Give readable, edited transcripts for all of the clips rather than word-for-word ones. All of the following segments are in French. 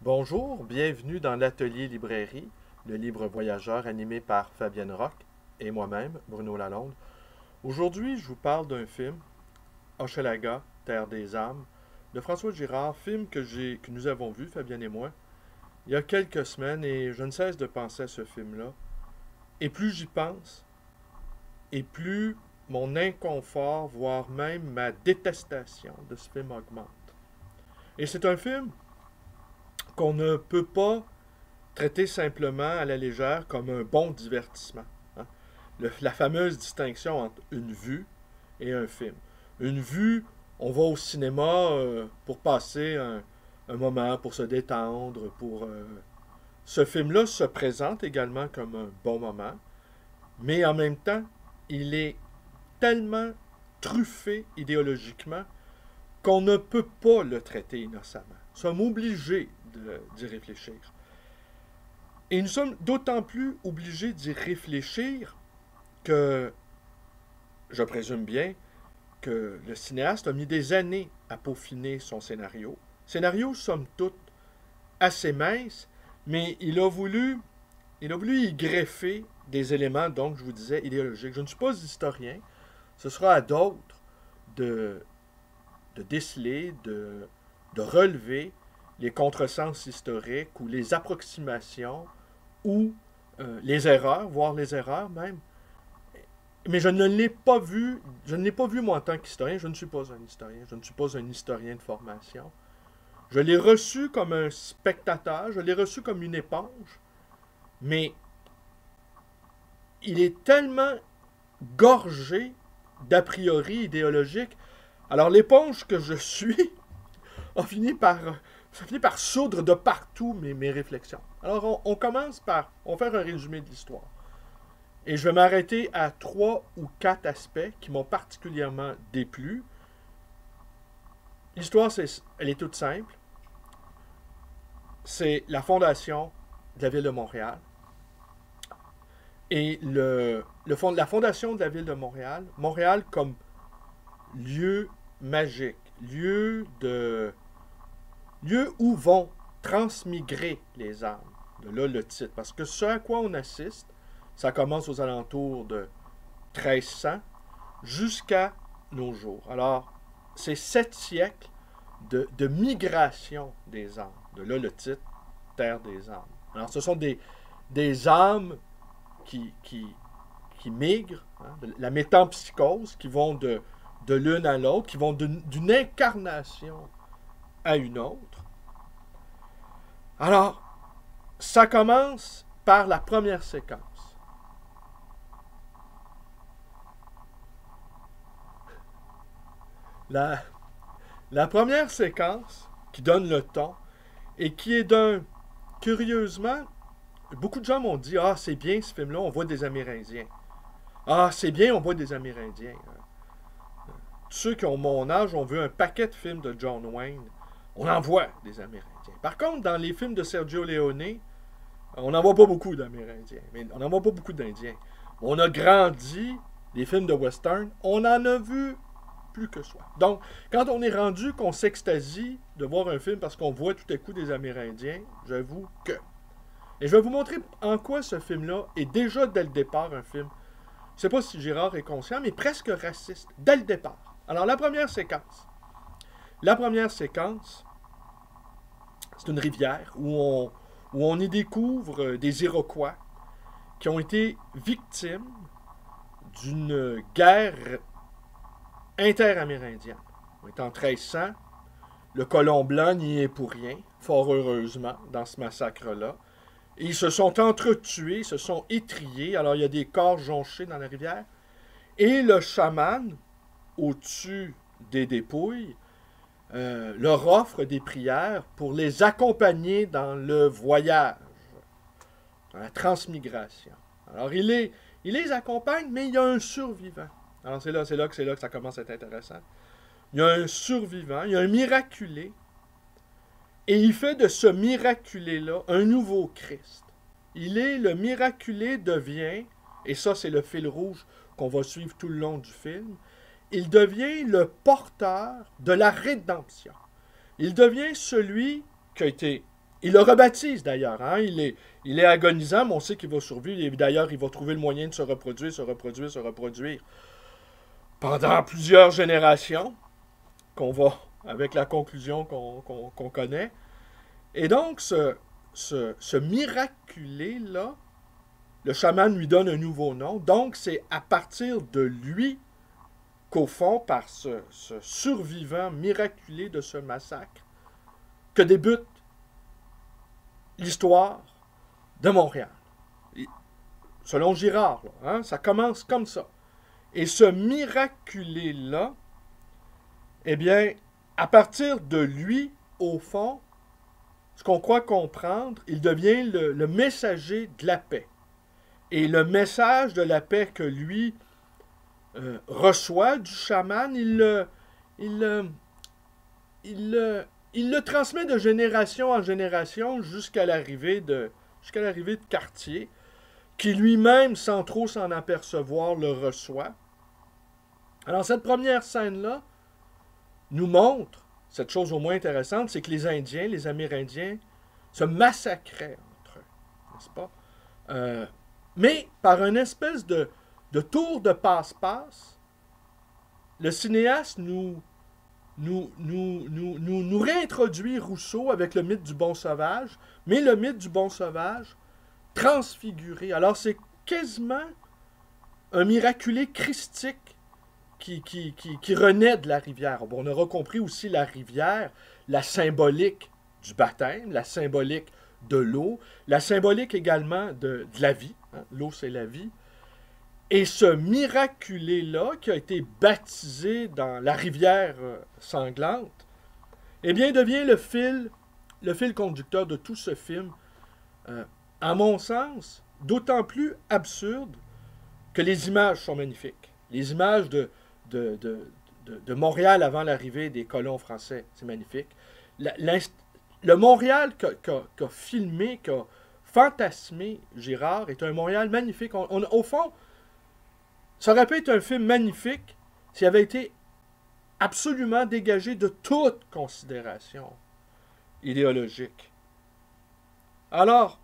Bonjour, bienvenue dans l'Atelier Librairie, le livre voyageur animé par Fabienne Roch et moi-même, Bruno Lalonde. Aujourd'hui, je vous parle d'un film, Hochelaga, Terre des âmes, de François Girard, film que nous avons vu, Fabienne et moi, il y a quelques semaines, et je ne cesse de penser à ce film-là. Et plus j'y pense, et plus mon inconfort, voire même ma détestation de ce film augmente. Et c'est un film qu'on ne peut pas traiter simplement à la légère comme un bon divertissement. Hein. La fameuse distinction entre une vue et un film. Une vue, on va au cinéma pour passer un moment, pour se détendre, Ce film-là se présente également comme un bon moment, mais en même temps, il est tellement truffé idéologiquement qu'on ne peut pas le traiter innocemment. Nous sommes obligés d'y réfléchir. Et nous sommes d'autant plus obligés d'y réfléchir que, je présume bien, que le cinéaste a mis des années à peaufiner son scénario. Scénario, somme toute, assez mince, mais il a voulu y greffer des éléments, donc, je vous disais, idéologiques. Je ne suis pas historien. Ce sera à d'autres de déceler, de relever les contresens historiques ou les approximations ou les erreurs, voire les erreurs même. Mais je ne l'ai pas vu, moi en tant qu'historien, je ne suis pas un historien, je ne suis pas un historien de formation. Je l'ai reçu comme un spectateur, je l'ai reçu comme une éponge, mais il est tellement gorgé d'a priori idéologique. Alors l'éponge que je suis a fini par soudre de partout mes réflexions. Alors on commence on va faire un résumé de l'histoire. Et je vais m'arrêter à 3 ou 4 aspects qui m'ont particulièrement déplu. L'histoire, elle est toute simple. C'est la fondation de la ville de Montréal. Et la fondation de la ville de Montréal, Montréal comme lieu magique, lieu où vont transmigrer les âmes. De là le titre. Parce que ce à quoi on assiste, ça commence aux alentours de 1300 jusqu'à nos jours. Alors, c'est 7 siècles de migration des âmes. De là le titre, Terre des âmes. Alors, ce sont des âmes qui migrent, hein, de la métempsychose, qui vont de l'une à l'autre, qui vont d'une incarnation à une autre. Alors, ça commence par la première séquence. La première séquence qui donne le ton et qui est curieusement, beaucoup de gens m'ont dit « Ah, c'est bien ce film-là, on voit des Amérindiens. » Ah, c'est bien, on voit des Amérindiens. Ceux qui ont mon âge ont vu un paquet de films de John Wayne. On en voit des Amérindiens. Par contre, dans les films de Sergio Leone, on n'en voit pas beaucoup d'Amérindiens. Mais on n'en voit pas beaucoup d'Indiens. On a grandi, les films de western, on en a vu plus que soi. Donc, quand on est rendu qu'on s'extasie de voir un film parce qu'on voit tout à coup des Amérindiens, j'avoue que... Et je vais vous montrer en quoi ce film-là est déjà, dès le départ, un film, je ne sais pas si Girard est conscient, mais presque raciste, dès le départ. Alors, la première séquence, c'est une rivière où on y découvre des Iroquois qui ont été victimes d'une guerre interamérindienne. On est en 1300. Le colon blanc n'y est pour rien, fort heureusement, dans ce massacre-là. Et ils se sont entretués, se sont étriés. Alors, il y a des corps jonchés dans la rivière. Et le chaman, au-dessus des dépouilles, leur offre des prières pour les accompagner dans le voyage, dans la transmigration. Alors, il les accompagne, mais il y a un survivant. Alors, c'est là que ça commence à être intéressant. Il y a un survivant, il y a un miraculé, et il fait de ce miraculé-là un nouveau Christ. Le miraculé devient, et ça c'est le fil rouge qu'on va suivre tout le long du film, il devient le porteur de la rédemption. Il devient celui qui a été Il le rebaptise d'ailleurs. Hein? Il est agonisant, mais on sait qu'il va survivre. Et d'ailleurs, il va trouver le moyen de se reproduire, se reproduire, se reproduire pendant plusieurs générations, qu'on va, avec la conclusion qu'on connaît. Et donc, ce miraculé-là, le chaman lui donne un nouveau nom. Donc, c'est à partir de lui qu'au fond, par ce survivant miraculé de ce massacre, que débute l'histoire de Montréal. Selon Girard, là, hein, ça commence comme ça. Et ce miraculé-là, eh bien, à partir de lui, au fond, ce qu'on croit comprendre, il devient le messager de la paix. Et le message de la paix que lui reçoit du chaman, il le transmet de génération en génération jusqu'à l'arrivée de Cartier, qui lui-même, sans trop s'en apercevoir, le reçoit. Alors, cette première scène-là nous montre, cette chose au moins intéressante, c'est que les Indiens, les Amérindiens, se massacraient entre eux, n'est-ce pas? Mais par une espèce de tour de passe-passe, le cinéaste nous réintroduit Rousseau avec le mythe du bon sauvage, mais le mythe du bon sauvage transfiguré. Alors c'est quasiment un miraculé christique qui renaît de la rivière. Bon, on aura compris aussi la rivière, la symbolique du baptême, la symbolique de l'eau, la symbolique également de la vie. Hein? L'eau, c'est la vie. Et ce miraculé-là, qui a été baptisé dans la rivière sanglante, eh bien, devient le fil conducteur de tout ce film, à mon sens, d'autant plus absurde que les images sont magnifiques. Les images de Montréal avant l'arrivée des colons français, c'est magnifique. Le Montréal qu'a filmé, qu'a fantasmé Girard, est un Montréal magnifique. Au fond, ça aurait pu être un film magnifique s'il avait été absolument dégagé de toute considération idéologique. Alors,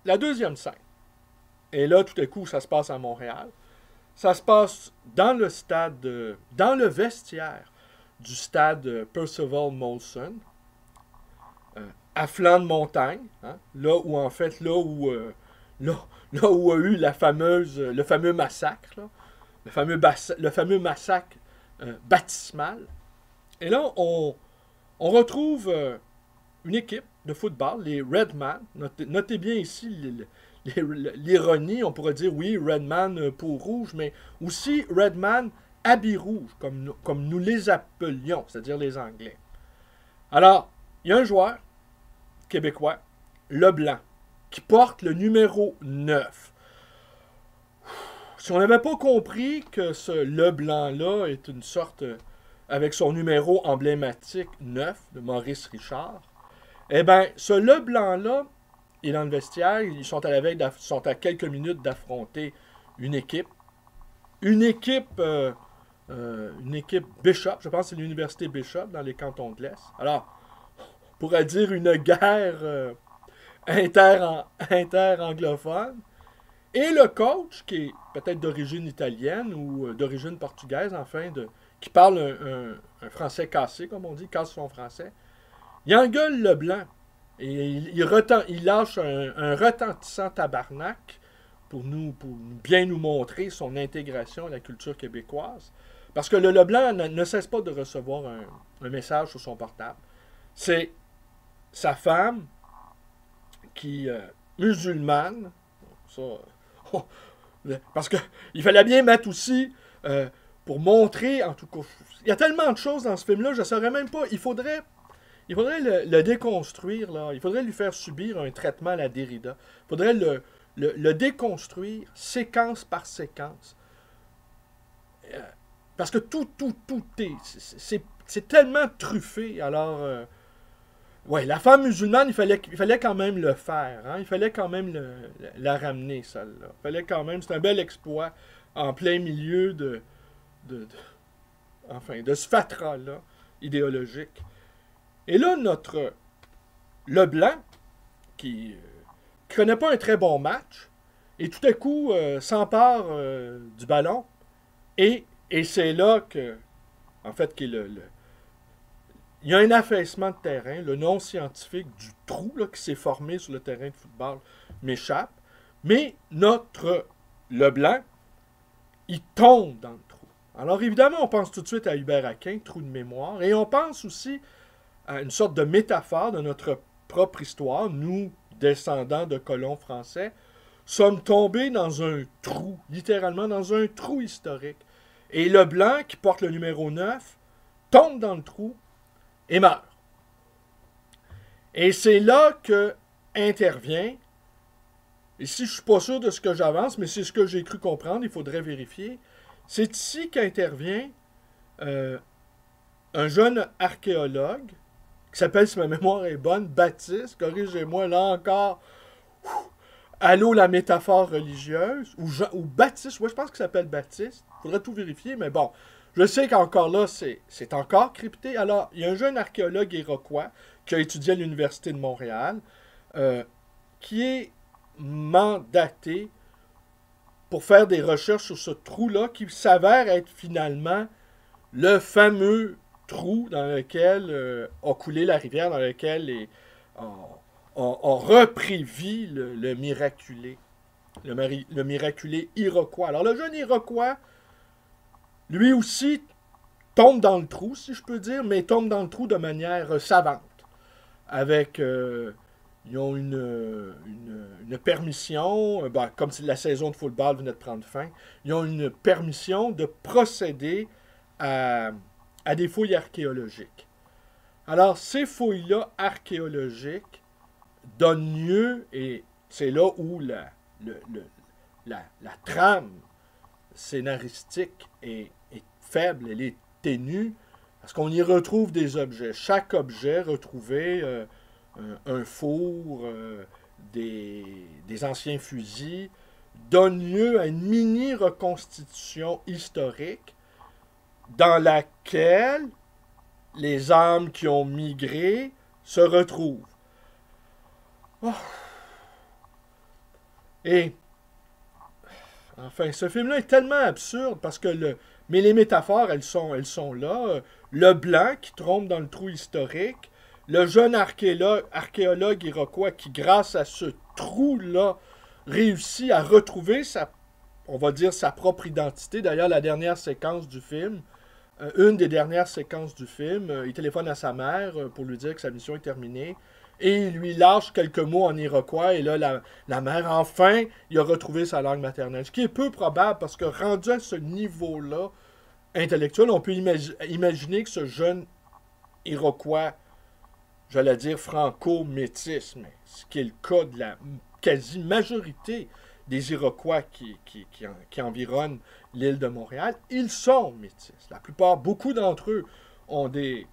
la deuxième scène, et là, tout à coup, ça se passe à Montréal. Ça se passe dans le stade, dans le vestiaire du stade Percival Molson, à flanc de montagne, hein, là où a eu le fameux massacre, là, le fameux massacre baptismal. Et là, on retrouve une équipe de football, les Redman. Notez bien ici l'ironie, on pourrait dire, oui, Redman peau rouge, mais aussi Redman habit rouge, comme nous les appelions, c'est-à-dire les Anglais. Alors, il y a un joueur québécois, Leblanc, qui porte le numéro 9. Si on n'avait pas compris que ce Leblanc-là est une sorte, avec son numéro emblématique 9 de Maurice Richard, eh bien, ce Leblanc-là, il est dans le vestiaire, ils sont à la veille, sont à quelques minutes d'affronter une équipe Bishop, je pense que c'est l'université Bishop dans les cantons de l'Est. Alors, on pourrait dire une guerre inter-anglophone. Et le coach, qui est peut-être d'origine italienne ou d'origine portugaise, enfin, qui parle un français cassé, comme on dit, casse son français, il engueule Leblanc. Et il lâche un retentissant tabarnak pour bien nous montrer son intégration à la culture québécoise. Parce que le Leblanc ne cesse pas de recevoir un message sur son portable. C'est sa femme qui, musulmane, ça, parce qu'il fallait bien mettre aussi, pour montrer, en tout cas, il y a tellement de choses dans ce film-là, je ne saurais même pas, il faudrait le déconstruire, là. Il faudrait lui faire subir un traitement à la Derrida. Il faudrait le déconstruire séquence par séquence. Parce que tout c'est tellement truffé. Alors, ouais, la femme musulmane, il fallait quand même le faire. Hein? Il fallait quand même la ramener, celle-là. Il fallait quand même, c'est un bel exploit en plein milieu de ce fatras-là idéologique. Et là, Leblanc, qui ne connaît pas un très bon match, et tout à coup s'empare du ballon, et c'est là que, en fait, il y a un affaissement de terrain, le nom scientifique du trou là, qui s'est formé sur le terrain de football m'échappe, mais notre Leblanc, il tombe dans le trou. Alors évidemment, on pense tout de suite à Hubert Aquin, trou de mémoire, et on pense aussi à une sorte de métaphore de notre propre histoire. Nous, descendants de colons français, sommes tombés dans un trou, littéralement dans un trou historique. Et Leblanc, qui porte le numéro 9, tombe dans le trou et meurt. Et c'est là que intervient, ici je ne suis pas sûr de ce que j'avance, mais c'est ce que j'ai cru comprendre, il faudrait vérifier, c'est ici qu'intervient un jeune archéologue, qui s'appelle, si ma mémoire est bonne, Baptiste, corrigez-moi là encore, allô la métaphore religieuse, ou Baptiste, ouais, je pense qu'il s'appelle Baptiste, il faudrait tout vérifier, mais bon, je sais qu'encore là, c'est encore crypté. Alors, il y a un jeune archéologue iroquois qui a étudié à l'Université de Montréal, qui est mandaté pour faire des recherches sur ce trou-là, qui s'avère être finalement le fameux trou dans lequel a coulé la rivière, dans lequel a repris vie le miraculé. Le miraculé iroquois. Alors, le jeune iroquois, lui aussi, tombe dans le trou, si je peux dire, mais tombe dans le trou de manière savante. Avec, ils ont une permission, comme si la saison de football venait de prendre fin, ils ont une permission de procéder à des fouilles archéologiques. Alors, ces fouilles-là archéologiques donnent lieu, et c'est là où la trame scénaristique est faible, elle est ténue, parce qu'on y retrouve des objets. Chaque objet retrouvé, un four, des anciens fusils, donne lieu à une mini-reconstitution historique dans laquelle les âmes qui ont migré se retrouvent. Oh. Et enfin, ce film-là est tellement absurde parce que mais les métaphores, elles sont là. Leblanc qui trompe dans le trou historique. Le jeune archéologue iroquois qui, grâce à ce trou-là, réussit à retrouver on va dire, sa propre identité. D'ailleurs, la dernière séquence du film, une des dernières séquences du film, il téléphone à sa mère pour lui dire que sa mission est terminée. Et il lui lâche quelques mots en iroquois, et là, la mère, enfin, il a retrouvé sa langue maternelle. Ce qui est peu probable, parce que rendu à ce niveau-là intellectuel, on peut imaginer que ce jeune iroquois, j'allais dire franco-métis, mais ce qui est le cas de la quasi-majorité des Iroquois qui environnent l'île de Montréal, ils sont métis. La plupart, beaucoup d'entre eux ont des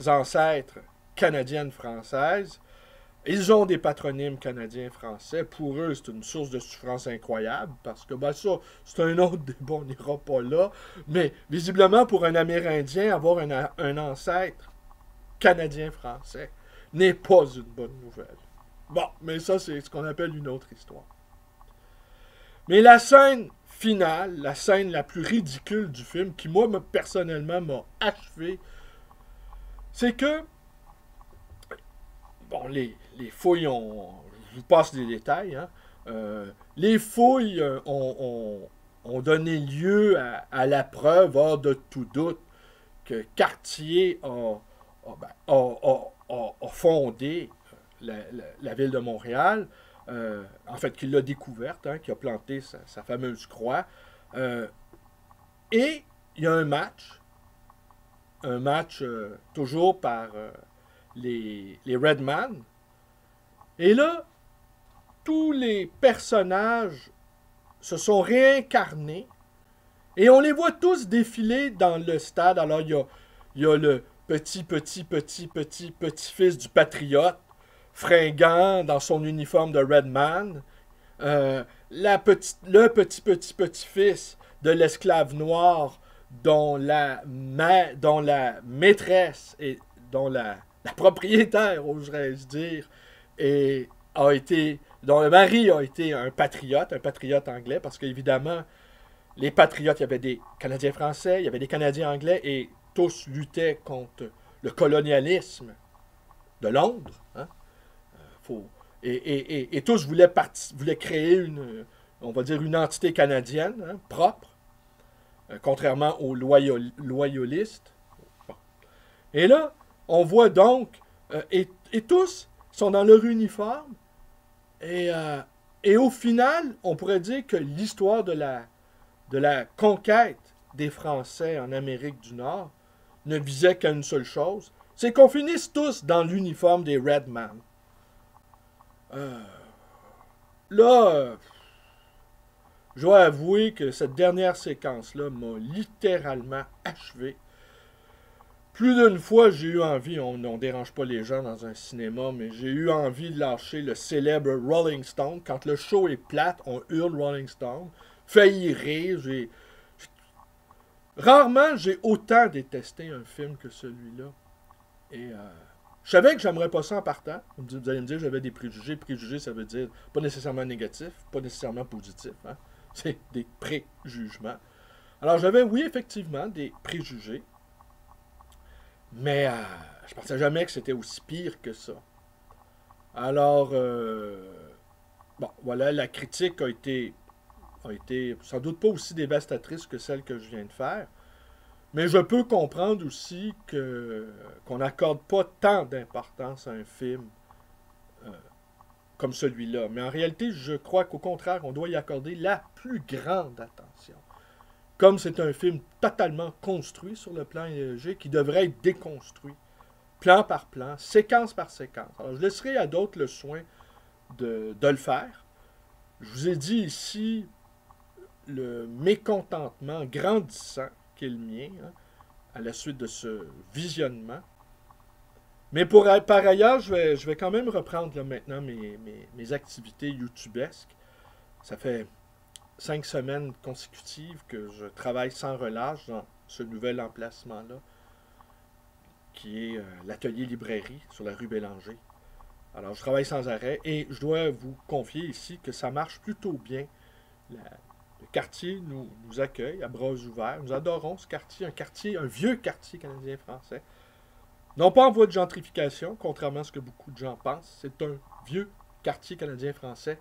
ancêtres canadiennes-françaises. Ils ont des patronymes canadiens-français. Pour eux, c'est une source de souffrance incroyable, parce que ça, c'est un autre débat, on n'ira pas là. Mais visiblement, pour un Amérindien, avoir un ancêtre canadien-français n'est pas une bonne nouvelle. Bon, mais ça, c'est ce qu'on appelle une autre histoire. Mais la scène finale, la scène la plus ridicule du film, qui, moi, personnellement, m'a achevé, c'est que bon, les fouilles je vous passe les détails, hein. Les fouilles ont donné lieu à la preuve, hors de tout doute, que Cartier a fondé la ville de Montréal, en fait, qu'il l'a découverte, hein, qu'il a planté sa fameuse croix. Et il y a un match toujours par les Redman. Et là, tous les personnages se sont réincarnés et on les voit tous défiler dans le stade. Alors, il y a le petit-fils du patriote, fringant dans son uniforme de Redman. Le petit-fils de l'esclave noir dont la maîtresse et dont la la propriétaire, oserais-je dire, dont le mari a été un patriote anglais, parce qu'évidemment, les patriotes, il y avait des Canadiens français, il y avait des Canadiens anglais, et tous luttaient contre le colonialisme de Londres. Hein? Et tous voulaient créer on va dire, une entité canadienne, hein, propre, contrairement aux loyalistes. Bon. Et là, on voit donc, et tous sont dans leur uniforme, et au final, on pourrait dire que l'histoire de la conquête des Français en Amérique du Nord ne visait qu'à une seule chose, c'est qu'on finisse tous dans l'uniforme des Redmen. Là, je dois avouer que cette dernière séquence-là m'a littéralement achevé. Plus d'une fois, j'ai eu envie, on ne dérange pas les gens dans un cinéma, mais j'ai eu envie de lâcher le célèbre Rolling Stone. Quand le show est plate, on hurle Rolling Stone. Failli rire, rarement j'ai autant détesté un film que celui-là. Et je savais que j'aimerais pas ça en partant. Vous allez me dire, j'avais des préjugés. Préjugés, ça veut dire pas nécessairement négatif, pas nécessairement positif. Hein? C'est des préjugements. Alors j'avais, oui, effectivement, des préjugés. Mais je pensais jamais que c'était aussi pire que ça. Alors, bon, voilà, la critique a été sans doute pas aussi dévastatrice que celle que je viens de faire. Mais je peux comprendre aussi qu'on n'accorde pas tant d'importance à un film comme celui-là. Mais en réalité, je crois qu'au contraire, on doit y accorder la plus grande attention. Comme c'est un film totalement construit sur le plan idéologique, qui devrait être déconstruit, plan par plan, séquence par séquence. Alors, je laisserai à d'autres le soin de le faire. Je vous ai dit ici le mécontentement grandissant qui est le mien, hein, à la suite de ce visionnement. Mais par ailleurs, je vais quand même reprendre là, maintenant mes activités youtubesques. Ça fait 5 semaines consécutives que je travaille sans relâche dans ce nouvel emplacement-là, qui est l'atelier librairie sur la rue Bélanger. Alors, je travaille sans arrêt et je dois vous confier ici que ça marche plutôt bien. Le quartier nous accueille à bras ouverts. Nous adorons ce quartier, un vieux quartier canadien-français. Non pas en voie de gentrification, contrairement à ce que beaucoup de gens pensent. C'est un vieux quartier canadien-français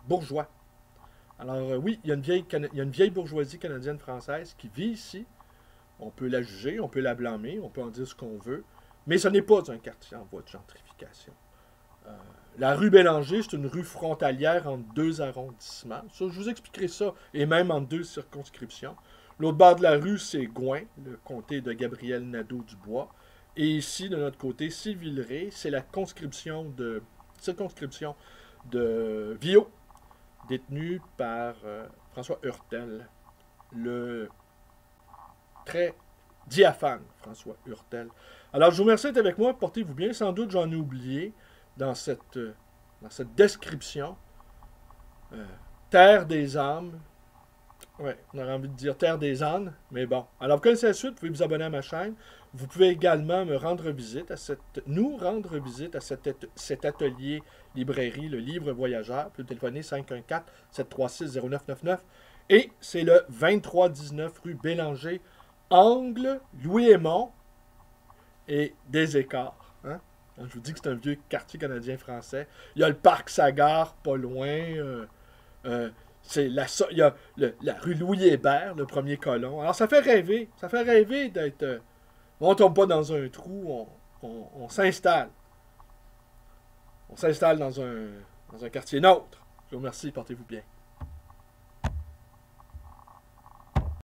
bourgeois. Alors oui, il y a une vieille bourgeoisie canadienne-française qui vit ici. On peut la juger, on peut la blâmer, on peut en dire ce qu'on veut. Mais ce n'est pas un quartier en voie de gentrification. La rue Bélanger, c'est une rue frontalière entre 2 arrondissements. Ça, je vous expliquerai ça, et même en 2 circonscriptions. L'autre bord de la rue, c'est Gouin, le comté de Gabriel Nadeau-Dubois. Et ici, de notre côté, Sillery, c'est la circonscription de Viau, détenue par François Hurtel, le très diaphane François Hurtel. Alors, je vous remercie d'être avec moi. Portez-vous bien. Sans doute, j'en ai oublié dans cette description. Terre des âmes. Ouais, on aurait envie de dire Terre des ânes, mais bon. Alors, vous connaissez la suite, vous pouvez vous abonner à ma chaîne. Vous pouvez également nous rendre visite à cet atelier librairie, le livre voyageur. Vous pouvez téléphoner 514-736-0999. Et c'est le 2319 rue Bélanger, angle Louis-Aymon et des Écarts. Hein? Je vous dis que c'est un vieux quartier canadien-français. Il y a le parc Sagard, pas loin. Il y a la rue Louis-Hébert, le premier colon. Alors, ça fait rêver. Ça fait rêver d'être... on ne tombe pas dans un trou, on s'installe. On s'installe dans un quartier neutre. Je vous remercie, portez-vous bien.